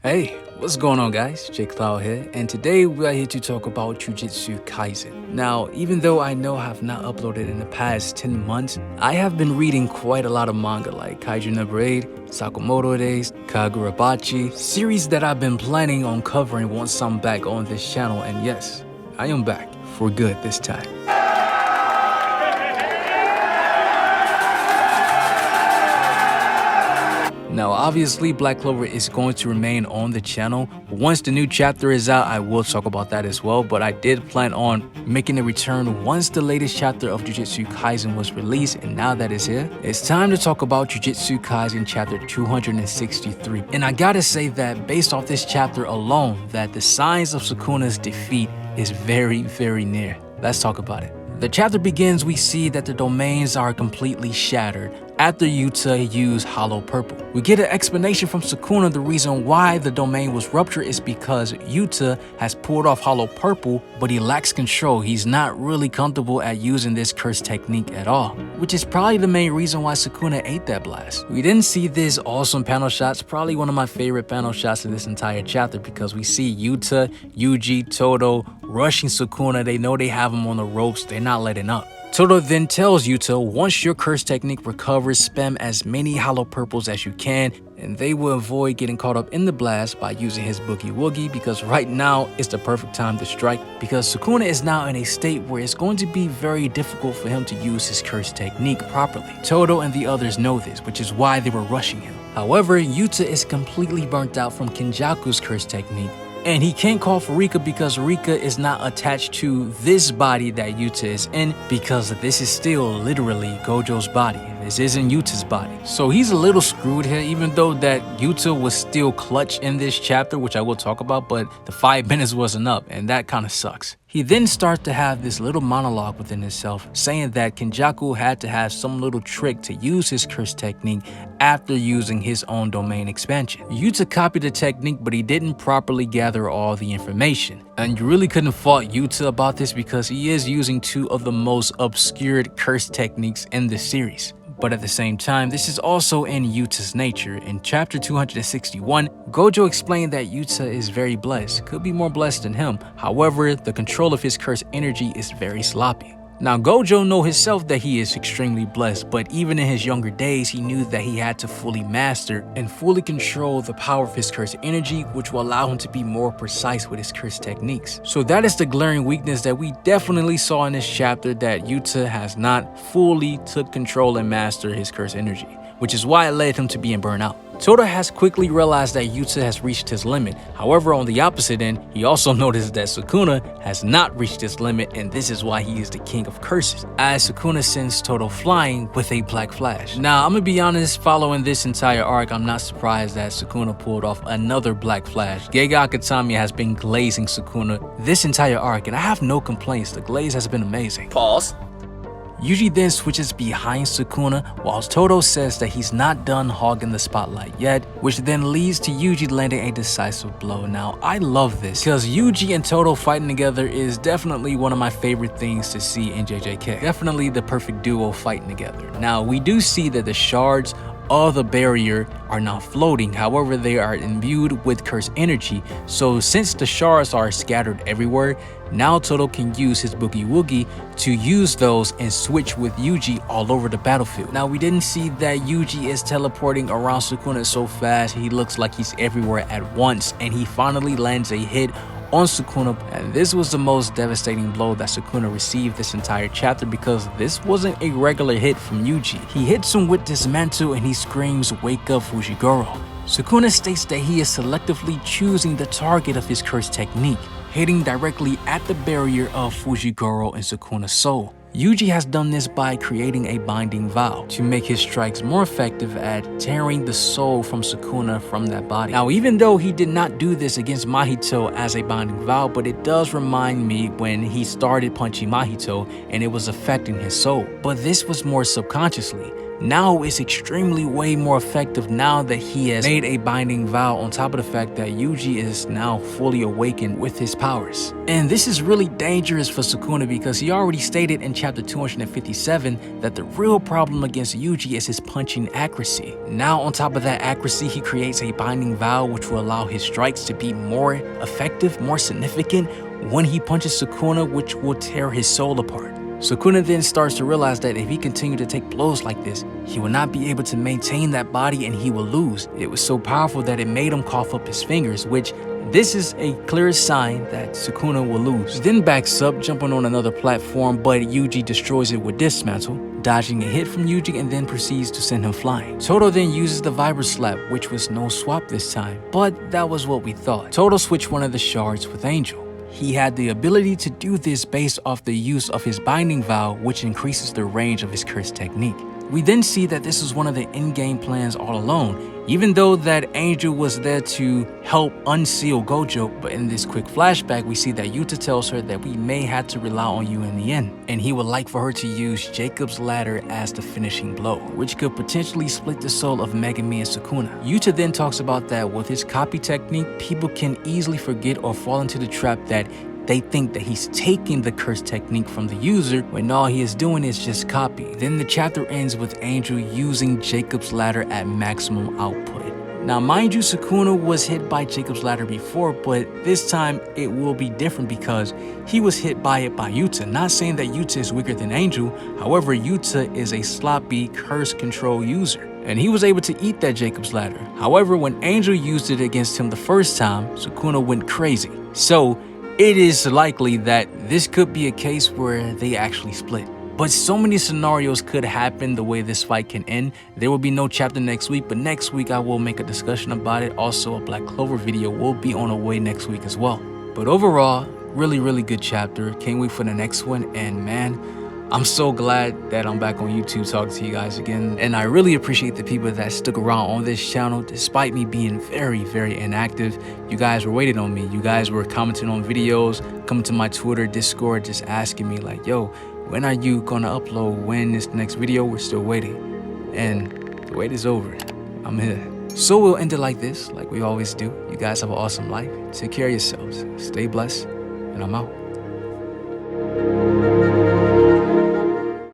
Hey, what's going on guys? Jake Cloud here, and today we are here to talk about Jujutsu Kaisen. Now, even though I know I have not uploaded in the past 10 months, I have been reading quite a lot of manga like Kaiju Number 8, Sakamoto Days, Kagurabachi, series that I've been planning on covering once I'm back on this channel, and yes, I am back for good this time. Now, obviously, Black Clover is going to remain on the channel. Once the new chapter is out, I will talk about that as well, but I did plan on making a return once the latest chapter of Jujutsu Kaisen was released, and now that it's here, it's time to talk about Jujutsu Kaisen chapter 263. And I gotta say that based off this chapter alone, that the signs of Sukuna's defeat is very, very near. Let's talk about it. The chapter begins, we see that the domains are completely shattered after Yuta used Hollow Purple. We get an explanation from Sukuna. The reason why the domain was ruptured is because Yuta has pulled off Hollow Purple, but he lacks control. He's not really comfortable at using this curse technique at all, which is probably the main reason why Sukuna ate that blast. We didn't see this awesome panel shots, probably one of my favorite panel shots in this entire chapter, because we see Yuta, Yuji, Todo rushing Sukuna. They know they have him on the ropes, they're not letting up. Todo then tells Yuta, once your curse technique recovers, spam as many Hollow Purples as you can, and they will avoid getting caught up in the blast by using his Boogie Woogie, because right now is the perfect time to strike, because Sukuna is now in a state where it's going to be very difficult for him to use his curse technique properly. Todo and the others know this, which is why they were rushing him. However, Yuta is completely burnt out from Kenjaku's curse technique, and he can't call for Rika because Rika is not attached to this body that Yuta is in, because this is still literally Gojo's body. This isn't Yuta's body. So he's a little screwed here, even though that Yuta was still clutch in this chapter, which I will talk about, but the 5 minutes wasn't up, and that kind of sucks. He then starts to have this little monologue within himself, saying that Kenjaku had to have some little trick to use his curse technique after using his own domain expansion. Yuta copied the technique, but he didn't properly gather all the information. And you really couldn't fault Yuta about this, because he is using two of the most obscured curse techniques in the series. But at the same time, this is also in Yuta's nature. In chapter 261, Gojo explained that Yuta is very blessed, could be more blessed than him. However, the control of his curse energy is very sloppy. Now, Gojo knows himself that he is extremely blessed, but even in his younger days, he knew that he had to fully master and fully control the power of his curse energy, which will allow him to be more precise with his curse techniques. So that is the glaring weakness that we definitely saw in this chapter, that Yuta has not fully took control and mastered his curse energy, which is why it led him to being burnt out. Todo has quickly realized that Yuta has reached his limit. However, on the opposite end, he also noticed that Sukuna has not reached his limit, and this is why he is the king of curses, as Sukuna sends Todo flying with a black flash. Now, I'm gonna be honest, following this entire arc, I'm not surprised that Sukuna pulled off another black flash. Gege Akutami has been glazing Sukuna this entire arc, and I have no complaints. The glaze has been amazing. Pause. Yuji then switches behind Sukuna, while Todo says that he's not done hogging the spotlight yet, which then leads to Yuji landing a decisive blow. Now, I love this, because Yuji and Todo fighting together is definitely one of my favorite things to see in JJK. Definitely the perfect duo fighting together. Now, we do see that the shards of the barrier are not floating, however they are imbued with curse energy. So since the shards are scattered everywhere, now Todo can use his Boogie Woogie to use those and switch with Yuji all over the battlefield. Now, we didn't see that Yuji is teleporting around Sukuna so fast. He looks like he's everywhere at once, and he finally lands a hit on Sukuna, and this was the most devastating blow that Sukuna received this entire chapter, because this wasn't a regular hit from Yuji. He hits him with Dismantle and he screams, "Wake up, Fujigoro." Sukuna states that he is selectively choosing the target of his curse technique, hitting directly at the barrier of Fujigoro and Sukuna's soul. Yuji has done this by creating a binding vow to make his strikes more effective at tearing the soul from Sukuna from that body. Now, even though he did not do this against Mahito as a binding vow, but it does remind me when he started punching Mahito and it was affecting his soul. But this was more subconsciously. now is extremely way more effective now that he has made a binding vow, on top of the fact that Yuji is now fully awakened with his powers. And this is really dangerous for Sukuna because he already stated in chapter 257 that the real problem against Yuji is his punching accuracy. Now on top of that accuracy, he creates a binding vow which will allow his strikes to be more effective, more significant when he punches Sukuna, which will tear his soul apart. Sukuna then starts to realize that if he continued to take blows like this, he will not be able to maintain that body and he will lose. It was so powerful that it made him cough up his fingers, which this is a clear sign that Sukuna will lose. He then backs up, jumping on another platform, but Yuji destroys it with Dismantle, dodging a hit from Yuji and then proceeds to send him flying. Todo then uses the Vibra Slap, which was no swap this time, but that was what we thought. Todo switched one of the shards with Angel. He had the ability to do this based off the use of his binding vow, which increases the range of his curse technique. We then see that this was one of the in-game plans all along, even though that Angel was there to help unseal Gojo. But in this quick flashback, we see that Yuta tells her that we may have to rely on you in the end, and he would like for her to use Jacob's ladder as the finishing blow, which could potentially split the soul of Megumi and Sukuna. Yuta then talks about that with his copy technique, people can easily forget or fall into the trap that they think that he's taking the curse technique from the user when all he is doing is just copy. Then the chapter ends with Angel using Jacob's ladder at maximum output. Now mind you, Sukuna was hit by Jacob's ladder before, but this time it will be different because he was hit by it by Yuta. Not saying that Yuta is weaker than Angel, however Yuta is a sloppy curse control user, and he was able to eat that Jacob's ladder. However, when Angel used it against him the first time, Sukuna went crazy. So it is likely that this could be a case where they actually split. But so many scenarios could happen the way this fight can end. There will be no chapter next week, but next week I will make a discussion about it. Also, a Black Clover video will be on the way next week as well. But overall, really good chapter. Can't wait for the next one. And man, I'm so glad that I'm back on YouTube talking to you guys again. And I really appreciate the people that stuck around on this channel despite me being very inactive. You guys were waiting on me. You guys were commenting on videos, coming to my Twitter, Discord, just asking me like, yo, when are you gonna upload? When is the next video? We're still waiting. And the wait is over. I'm here. So we'll end it like this, like we always do. You guys have an awesome life. Take care of yourselves. Stay blessed. And I'm out.